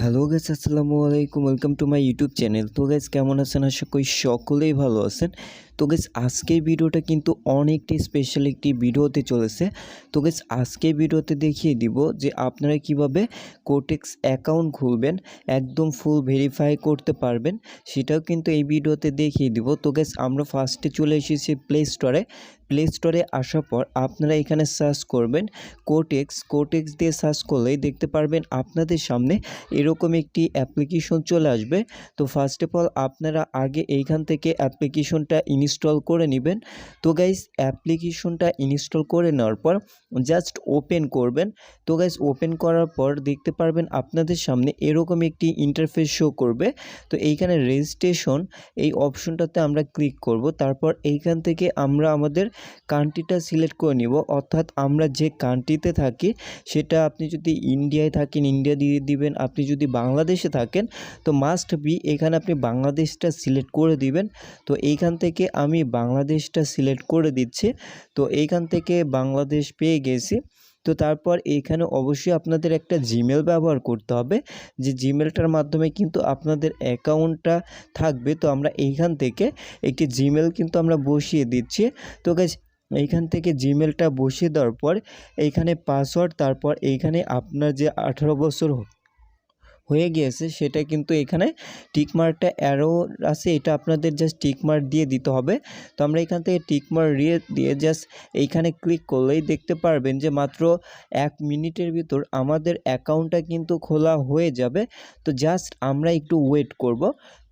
Hello guys, আসসালামু আলাইকুম। Welcome to my YouTube channel. তো গাইস, কেমন আছেন? আশা করি সকলেই ভালো আছেন। তো গাইস, আজকের ভিডিওটা কিন্তু অনেকটাই স্পেশাল একটি ভিডিও হতে চলেছে। তো গাইস, আজকের ভিডিওতে দেখিয়ে দিব যে আপনারা কিভাবে কোটেক্স অ্যাকাউন্ট খুলবেন, একদম ফুল ভেরিফাই করতে পারবেন, সেটাও কিন্তু এই ভিডিওতে দেখিয়ে দিব। তো গাইস, আমরা ফার্স্টে চলে এসেছি প্লে স্টোরে আসার পর আপনারা এখানে সার্চ করবেন কোটেক্স দিয়ে সার্চ করলেই দেখতে পারবেন আপনাদের সামনে এরকম একটি অ্যাপ্লিকেশন চলে আসবে। তো ফার্স্ট অফ অল আপনারা আগে এইখান থেকে অ্যাপ্লিকেশনটা ইনস্টল করে নেবেন। তো গাইস, অ্যাপ্লিকেশনটা ইনস্টল করে নেওয়ার পর জাস্ট ওপেন করবেন। তো গাইস, ওপেন করার পর দেখতে পারবেন আপনাদের সামনে এরকম একটি ইন্টারফেস শো করবে। তো এইখানে রেজিস্ট্রেশন এই অপশনটাতে আমরা ক্লিক করব। তারপর এইখান থেকে আমরা আমাদের কান্ট্রিটা সিলেক্ট করে নিব, অর্থাৎ আমরা যে কান্ট্রিতে থাকি সেটা আপনি যদি ইন্ডিয়ায় থাকেন ইন্ডিয়া দিয়ে দিবেন, আপনি যদি বাংলাদেশে থাকেন তো মাস্ট বি এখানে আপনি বাংলাদেশটা সিলেক্ট করে দিবেন। তো এইখান থেকে আমি বাংলাদেশটা সিলেক্ট করে দিচ্ছি। তো এইখান থেকে বাংলাদেশ পেয়ে গেছি। তো তারপর এইখানে অবশ্যই আপনাদের একটা জিমেল ব্যবহার করতে হবে, যে জিমেলটার মাধ্যমে কিন্তু আপনাদের অ্যাকাউন্টটা থাকবে। তো আমরা এইখান থেকে একটি জিমেল কিন্তু আমরা বসিয়ে দিচ্ছি। তো গাইস, এইখান থেকে জিমেলটা বসিয়ে দেওয়ার পর এইখানে পাসওয়ার্ড, তারপর এইখানে আপনার যে 18 বছর হয়ে গিয়েছে সেটা কিন্তু এখানে টিকমার্কটা অ্যারো আছে, এটা আপনাদের জাস্ট টিকমার্ক দিয়ে দিতে হবে। তো আমরা এখান থেকে টিকমার্ক দিয়ে জাস্ট এইখানে ক্লিক করলেই দেখতে পারবেন যে মাত্র 1 মিনিটের ভিতর আমাদের অ্যাকাউন্টটা কিন্তু খোলা হয়ে যাবে। তো জাস্ট আমরা একটু ওয়েট করব।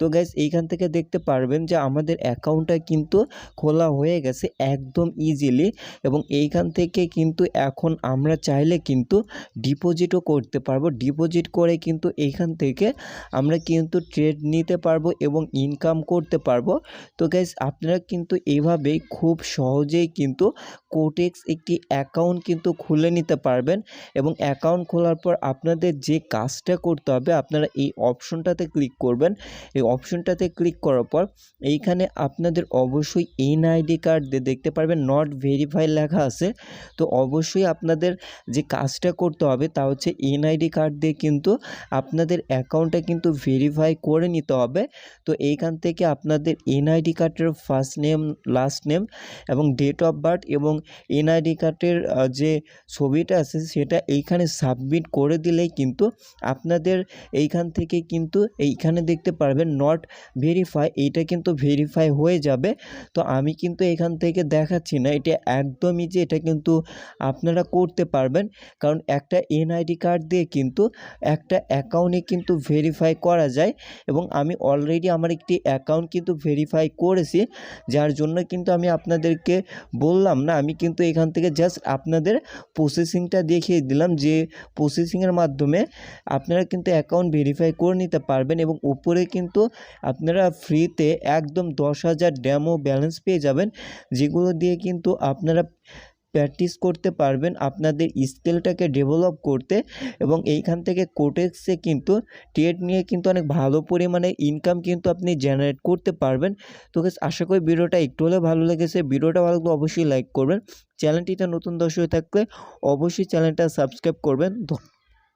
তো গাইস, এইখান থেকে দেখতে পারবেন যে আমাদের অ্যাকাউন্টটা কিন্তু খোলা হয়ে গেছে একদম ইজিলি, এবং এইখান থেকে কিন্তু এখন আমরা চাইলে কিন্তু ডিপোজিটও করতে পারবো। ডিপোজিট করে কিন্তু এইখান থেকে আমরা কিন্তু ট্রেড নিতে পারবো এবং ইনকাম করতে পারবো। তো গাইস, আপনারা কিন্তু এইভাবেই খুব সহজেই কিন্তু কোটেক্স একটি অ্যাকাউন্ট কিন্তু খুলে নিতে পারবেন। এবং অ্যাকাউন্ট খোলার পর আপনাদের যে কাজটা করতে হবে, আপনারা এই অপশনটাতে ক্লিক করবেন। এই অপশনটাতে ক্লিক করার পর এইখানে আপনাদের অবশ্যই এনআইডি কার্ড দিয়ে দেখতে পারবেন নট ভেরিফাই লেখা আছে। তো অবশ্যই আপনাদের যে কাজটা করতে হবে তা হচ্ছে এনআইডি কার্ড দিয়ে কিন্তু আপনাদের অ্যাকাউন্টটা কিন্তু ভেরিফাই করে নিতে হবে। তো এইখান থেকে আপনাদের এনআইডি কার্ডের ফার্স্ট নেম, লাস্ট নেম এবং ডেট অফ বার্থ এবং এনআইডি কার্ডের যে ছবিটা আছে সেটা এইখানে সাবমিট করে দিলেই কিন্তু আপনাদের এইখান থেকে কিন্তু এইখানে দেখতে পারবেন নট ভেরিফাই, এইটা কিন্তু ভেরিফাই হয়ে যাবে। তো আমি কিন্তু এখান থেকে দেখাচ্ছি না, এটা একদমই যে এটা কিন্তু আপনারা করতে পারবেন, কারণ একটা এনআইডি কার্ড দিয়ে কিন্তু একটা অ্যাকাউন্টে কিন্তু ভেরিফাই করা যায়। এবং আমি অলরেডি আমার একটি অ্যাকাউন্ট কিন্তু ভেরিফাই করেছি, যার জন্য কিন্তু আমি আপনাদেরকে বললাম না, আমি কিন্তু এখান থেকে জাস্ট আপনাদের প্রসেসিংটা দেখিয়ে দিলাম, যে প্রসেসিংয়ের মাধ্যমে আপনারা কিন্তু অ্যাকাউন্ট ভেরিফাই করে নিতে পারবেন। এবং উপরে কিন্তু আপনারা ফ্রিতে একদম 10,000 ডেমো ব্যালেন্স পেয়ে যাবেন, যেগুলো দিয়ে কিন্তু আপনারা প্র্যাকটিস করতে পারবেন আপনাদের স্কিলটাকে ডেভেলপ করতে। এবং এইখান থেকে কোটেক্সে কিন্তু ট্রেড নিয়ে কিন্তু অনেক ভালো পরিমাণে ইনকাম কিন্তু আপনি জেনারেট করতে পারবেন। তো গাইস, আশা করি ভিডিওটা একটু হলেও ভালো লেগেছে। ভিডিওটা ভালো লাগলে অবশ্যই লাইক করবেন, চ্যানেলটিতে নতুন দর্শক থাকলে অবশ্যই চ্যানেলটা সাবস্ক্রাইব করবেন।